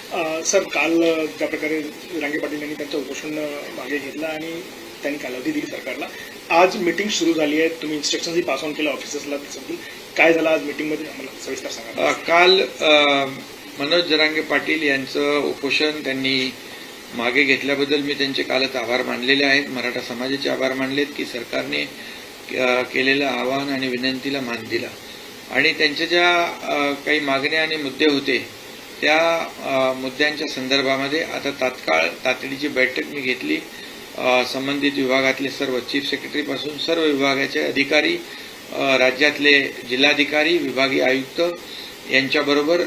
Sir, काल ज्या प्रकारे जरांगे पाटील यांनी त्यांचं उपोषण मागे घेतलं आणि त्यांनी कालावधी दिली सरकारला, आज मीटिंग सुरू झाली आहे. तुम्ही इन्स्ट्रक्शनही पास ऑन केलं ऑफिसर्सला. काय झालं आज मीटिंगमध्ये, आम्हाला सविस्तर सांगा. काल मनोज जरांगे पाटील यांचं उपोषण त्यांनी मागे घेतल्याबद्दल मी त्यांचे कालच आभार मानलेले आहेत. मराठा समाजाचे आभार मानलेत की सरकारने केलेलं आवाहन आणि विनंतीला मान दिला आणि त्यांच्या ज्या काही मागण्या आणि मुद्दे होते त्या मुद्द्यांच्या संदर्भामध्ये आता तात्काळ तातडीची बैठक मी घेतली. संबंधित विभागातले सर्व चीफ सेक्रेटरीपासून सर्व विभागाचे अधिकारी, राज्यातले जिल्हाधिकारी, विभागीय आयुक्त यांच्याबरोबर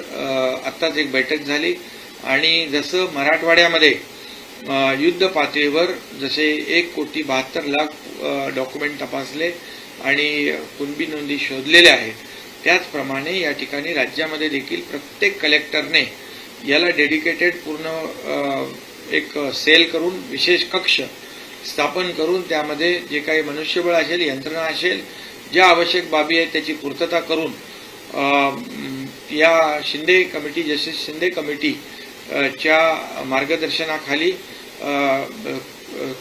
आत्ताच एक बैठक झाली आणि जसं मराठवाड्यामध्ये युद्ध पातळीवर जसे 1,72,00,000 डॉक्युमेंट तपासले आणि कुणबी नोंदी शोधलेल्या आहेत, त्याचप्रमाणे या ठिकाणी राज्यामध्ये देखील प्रत्येक कलेक्टरने याला डेडिकेटेड पूर्ण एक सेल करून विशेष कक्ष स्थापन करून त्यामध्ये जे काही मनुष्यबळ असेल, यंत्रणा असेल, ज्या आवश्यक बाबी आहेत त्याची पूर्तता करून या शिंदे कमिटी, जस्टिस शिंदे कमिटीच्या मार्गदर्शनाखाली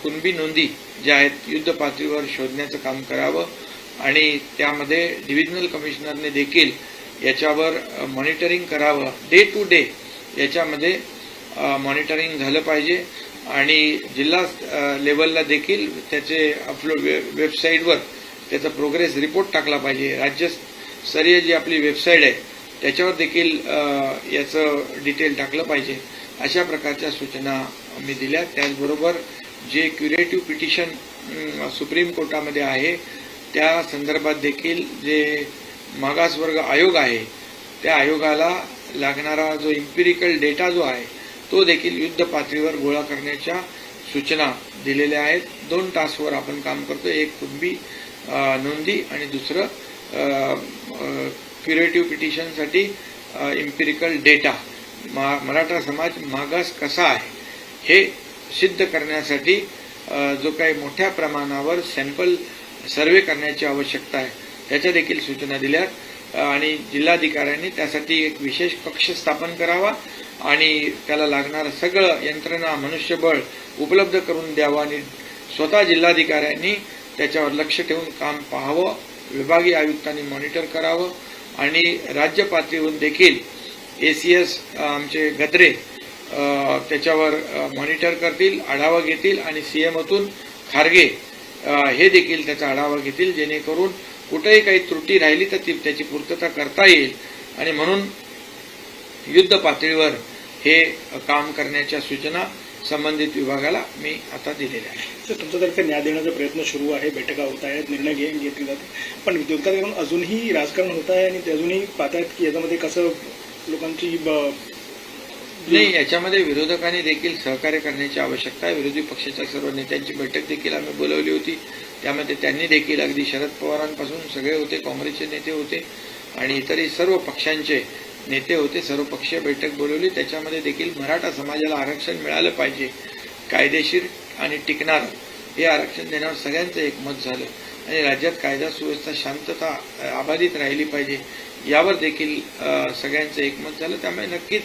कुणबी नोंदी ज्या आहेत युद्ध पातळीवर शोधण्याचं काम करावं आणि त्यामध्ये डिव्हिजनल कमिशनरने देखील याच्यावर मॉनिटरिंग करावं. डे टू डे याच्यामध्ये मॉनिटरिंग झालं पाहिजे आणि जिल्हा लेवलला देखील त्याचे अपलोड वेबसाईटवर त्याचा प्रोग्रेस रिपोर्ट टाकला पाहिजे. राज्यस्तरीय जी आपली वेबसाईट आहे त्याच्यावर देखील याचं डिटेल टाकलं पाहिजे. अशा प्रकारच्या सूचना मी दिल्या. त्याचबरोबर जे क्युरेटिव्ह पिटिशन सुप्रीम कोर्टामध्ये आहे त्या संदर्भात देखील जे मागासवर्ग आयोग आहे त्या आयोगाला लागणारा जो इम्पिरिकल डेटा जो आहे तो देखील युद्ध पातळीवर गोळा करण्याच्या सूचना दिलेल्या आहेत. 2 टास्कवर आपण काम करतो. एक कुणबी नोंदी आणि दुसरं क्युरेटिव्ह पिटिशनसाठी इम्पिरिकल डेटा. मराठा समाज मागास कसा आहे हे सिद्ध करण्यासाठी जो काही मोठ्या प्रमाणावर सॅम्पल सर्वे करण्याची आवश्यकता आहे त्याच्या देखील सूचना दिल्यात आणि जिल्हाधिकाऱ्यांनी त्यासाठी एक विशेष कक्ष स्थापन करावा आणि त्याला लागणारं सगळं यंत्रणा, मनुष्यबळ उपलब्ध करून द्यावं आणि स्वतः जिल्हाधिकाऱ्यांनी त्याच्यावर लक्ष ठेवून काम पाहावं. विभागीय आयुक्तांनी मॉनिटर करावं आणि राज्य पातळीवरून देखील ACS आमचे गद्रे त्याच्यावर मॉनिटर करतील, आढावा घेतील आणि CMतून खारगे हे देखील त्याचा आढावा घेतील, जेणेकरून कुठेही काही त्रुटी राहिली तर त्याची पूर्तता करता येईल आणि म्हणून युद्ध पातळीवर हे काम करण्याच्या सूचना संबंधित विभागाला मी आता दिलेल्या आहेत. सर, तुमच्यातर्फे न्याय देण्याचा प्रयत्न सुरू आहे, बैठका होत आहेत, निर्णय घेतले जाते, पण विरोधकांकडून अजूनही राजकारण होत आहे आणि ते अजूनही पाहतायत की याच्यामध्ये कसं लोकांची नाही. याच्यामध्ये विरोधकांनी देखील सहकार्य करण्याची आवश्यकता आहे. विरोधी पक्षाच्या सर्व नेत्यांची बैठक देखील आम्ही बोलवली होती. त्यामध्ये त्यांनी देखील अगदी शरद पवारांपासून सगळे होते, काँग्रेसचे नेते होते आणि इतरही सर्व पक्षांचे नेते होते. सर्वपक्षीय बैठक बोलवली. त्याच्यामध्ये देखील मराठा समाजाला आरक्षण मिळालं पाहिजे, कायदेशीर आणि टिकणार हे आरक्षण देण्यावर सगळ्यांचं एकमत झालं आणि राज्यात कायदा सुव्यवस्था, शांतता अबाधित राहिली पाहिजे यावर देखील सगळ्यांचं एकमत झालं. त्यामुळे नक्कीच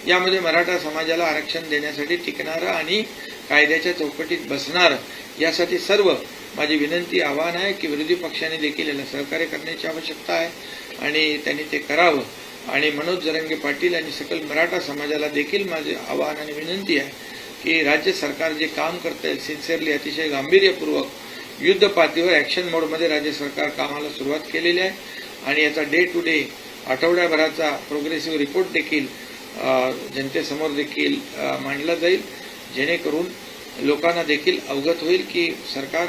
यामध्ये मराठा समाजाला आरक्षण देण्यासाठी टिकणारं आणि कायद्याच्या चौकटीत बसणारं यासाठी सर्व माझी विनंती, आवाहन आहे की विरोधी पक्षाने देखील याला सहकार्य करण्याची आवश्यकता आहे आणि त्यांनी ते करावं. आणि मनोज जरांगे पाटील आणि सकल मराठा समाजाला देखील माझे आवाहन आणि विनंती आहे की राज्य सरकार जे काम करतंय सिन्सिअरली, अतिशय गांभीर्यपूर्वक युद्ध पातळीवर ॲक्शन मोडमध्ये राज्य सरकार कामाला सुरुवात केलेली आहे आणि याचा डे टू डे आठवड्याभराचा प्रोग्रेसिव्ह रिपोर्ट देखील जनतेसमोर देखील मांडला जाईल, जेणेकरून लोकांना देखील अवगत होईल की सरकार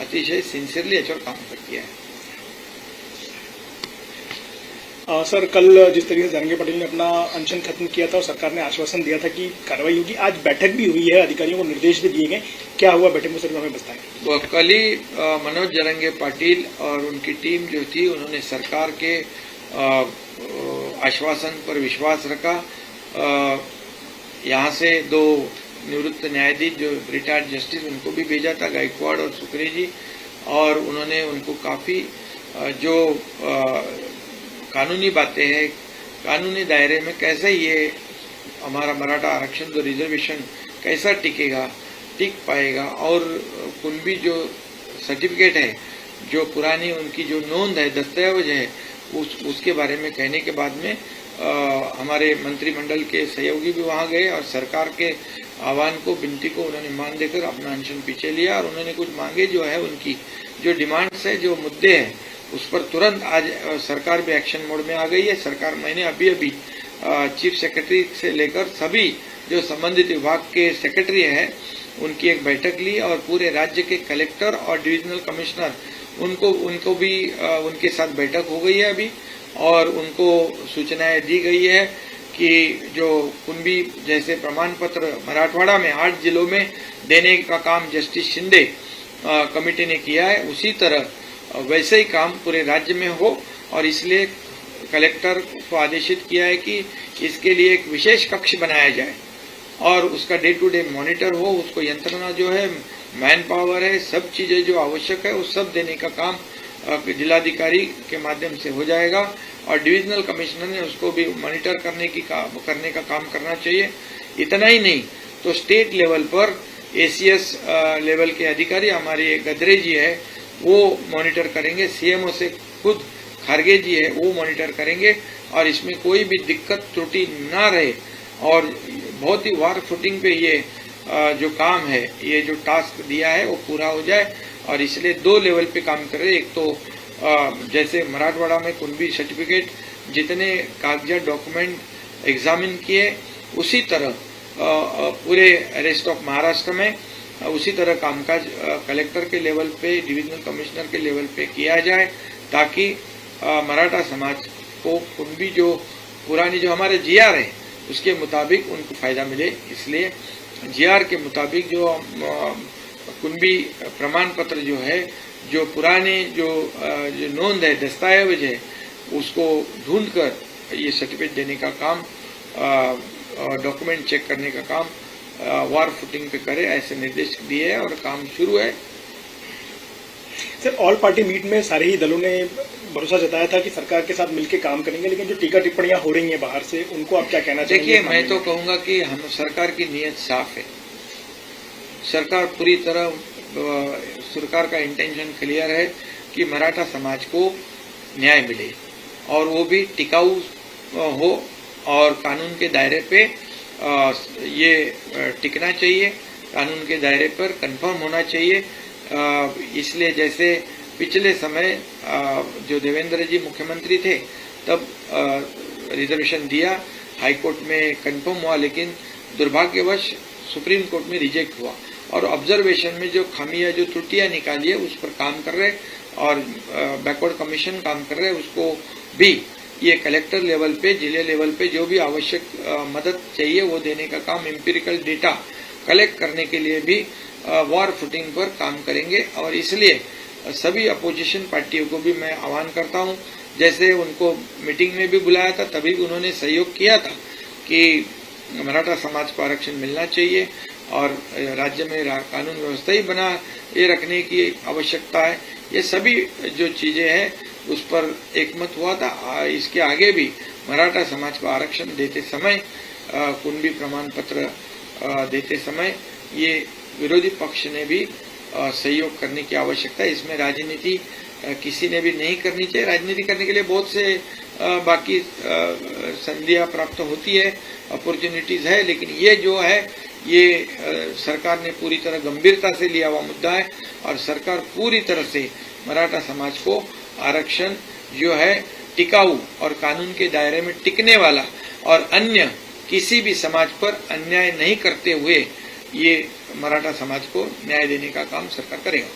अतिशय सिन्सिअरली याच्यावर काम करते आहे. सर, कल जिस तरीके से जरांगे पाटिल ने अपना अनशन खत्म किया था और सरकार ने आश्वासन दिया था कि कार्रवाई होगी, आज बैठक भी हुई है, अधिकारियों को निर्देश भी दिए गए, क्या हुआ बैठक में सर, हमें बताएं. कल ही मनोज जरांगे पाटिल और उनकी टीम जो थी उन्होंने सरकार के आश्वासन पर विश्वास रखा. यहाँ से 2 निवृत्त न्यायाधीश जो रिटायर्ड जस्टिस उनको भी भेजा था, गायकवाड़ और सुकरे जी, और उन्होंने उनको काफ़ी जो कानूनी बातें हैं, कानूनी दायरे में कैसे ये हमारा मराठा आरक्षण जो रिजर्वेशन कैसा टिक पाएगा, और कुणबी जो सर्टिफिकेट है, जो पुरानी उनकी जो नोंद है, दस्तावेज है, उसके बारे में कहने के बाद में हमारे मंत्रिमंडल के सहयोगी भी वहां गए और सरकार के आह्वान को, विनती को उन्होंने मान देकर अपना अनशन पीछे लिया और उन्होंने कुछ मांगे जो है, उनकी जो डिमांड्स है, जो मुद्दे हैं, उस पर तुरंत आज सरकार भी एक्शन मोड में आ गई है। सरकार, मैंने अभी चीफ सेक्रेटरी से लेकर सभी जो संबंधित विभाग के सेक्रेटरी हैं उनकी एक बैठक ली और पूरे राज्य के कलेक्टर और डिविजनल कमिश्नर उनको भी उनके साथ बैठक हो गई है अभी, और उनको सूचनाएं दी गई है कि जो कुणबी जैसे प्रमाण पत्र मराठवाड़ा में 8 जिलों में देने का काम जस्टिस शिंदे कमेटी ने किया है, उसी तरह वैसे ही काम पूरे राज्य में हो। और इसलिए कलेक्टर को आदेशित किया है कि इसके लिए एक विशेष कक्ष बनाया जाए और उसका डे टू डे मॉनिटर हो, उसको यंत्रणा जो है, मैन पावर है, सब चीजें जो आवश्यक है वो सब देने का काम जिलाधिकारी के माध्यम से हो जाएगा और डिविजनल कमिश्नर ने उसको भी मॉनिटर करने का काम करना चाहिए। इतना ही नहीं तो स्टेट लेवल पर एसीएस लेवल के अधिकारी, हमारे गदरे जी है, वो मॉनिटर करेंगे, सीएमओ से खुद खारगे जी है, वो मॉनिटर करेंगे और इसमें कोई भी दिक्कत त्रुटि ना रहे और बहुत ही वार फुटिंग पे ये जो काम है, ये जो टास्क दिया है वो पूरा हो जाए। और इसलिए 2 लेवल पे काम कर रहे हैं। एक तो जैसे मराठवाड़ा में कुणबी सर्टिफिकेट जितने कागजात डॉक्यूमेंट एग्जामिन किए, उसी तरह पूरे रेस्ट ऑफ महाराष्ट्र में उसी तरह कामकाज कलेक्टर के लेवल पे, डिविजनल कमिश्नर के लेवल पे किया जाए, ताकि मराठा समाज को कुणबी जो पुरानी जो हमारे जीआर है उसके मुताबिक उनको फायदा मिले। इसलिए जीआर के मुताबिक जो कुणबी प्रमाण पत्र जो है, जो पुराने जो नोंद है, दस्तावेज है, उसको ढूंढकर ये सर्टिफिकेट देने का काम, डॉक्यूमेंट चेक करने का काम वार फुटिंग पे करे, ऐसे निर्देश दिए हैं और काम शुरू है। सर, ऑल पार्टी मीट में सारे ही दलों ने भरोसा जताया था कि सरकार के साथ मिलकर काम करेंगे, लेकिन जो टीका टिप्पणियां हो रही हैं बाहर से, उनको आप क्या कहना चाहेंगे? देखिए, मैं तो कहूंगा कि हम सरकार की नीयत साफ है। सरकार पूरी तरह, सरकार का इंटेंशन क्लियर है कि मराठा समाज को न्याय मिले और वो भी टिकाऊ हो और कानून के दायरे पे ये टिकना चाहिए, कानून के दायरे पर कंफर्म होना चाहिए। इसलिए जैसे पिछले समय जो देवेंद्र जी मुख्यमंत्री थे तब रिजर्वेशन दिया, हाईकोर्ट में कंफर्म हुआ, लेकिन दुर्भाग्यवश सुप्रीम कोर्ट में रिजेक्ट हुआ और ऑब्जर्वेशन में जो खामियां, जो त्रुटियां निकाली है उस पर काम कर रहे और बैकवर्ड कमीशन काम कर रहे हैं। उसको भी ये कलेक्टर लेवल पे, जिले लेवल पे जो भी आवश्यक मदद चाहिए वो देने का काम, एम्पिरिकल डेटा कलेक्ट करने के लिए भी वॉर फुटिंग पर काम करेंगे। और इसलिए सभी अपोजिशन पार्टियों को भी मैं आह्वान करता हूं, जैसे उनको मीटिंग में भी बुलाया था तभी उन्होंने सहयोग किया था कि मराठा समाज को आरक्षण मिलना चाहिए और राज्य में कानून व्यवस्था ही बना ये रखने की आवश्यकता है। ये सभी जो चीजें हैं उस पर एकमत हुआ था। इसके आगे भी मराठा समाज को आरक्षण देते समय, कुणबी प्रमाण पत्र देते समय ये विरोधी पक्ष ने भी सहयोग करने की आवश्यकता है। इसमें राजनीति किसी ने भी नहीं करनी चाहिए। राजनीति करने के लिए बहुत से बाकी संधियां प्राप्त होती है, अपॉर्चुनिटीज है, लेकिन ये जो है ये सरकार ने पूरी तरह गंभीरता से लिया हुआ मुद्दा है और सरकार पूरी तरह से मराठा समाज को आरक्षण जो है टिकाऊ और कानून के दायरे में टिकने वाला और अन्य किसी भी समाज पर अन्याय नहीं करते हुए ये मराठा समाज को न्याय देने का काम सरकार करेगा।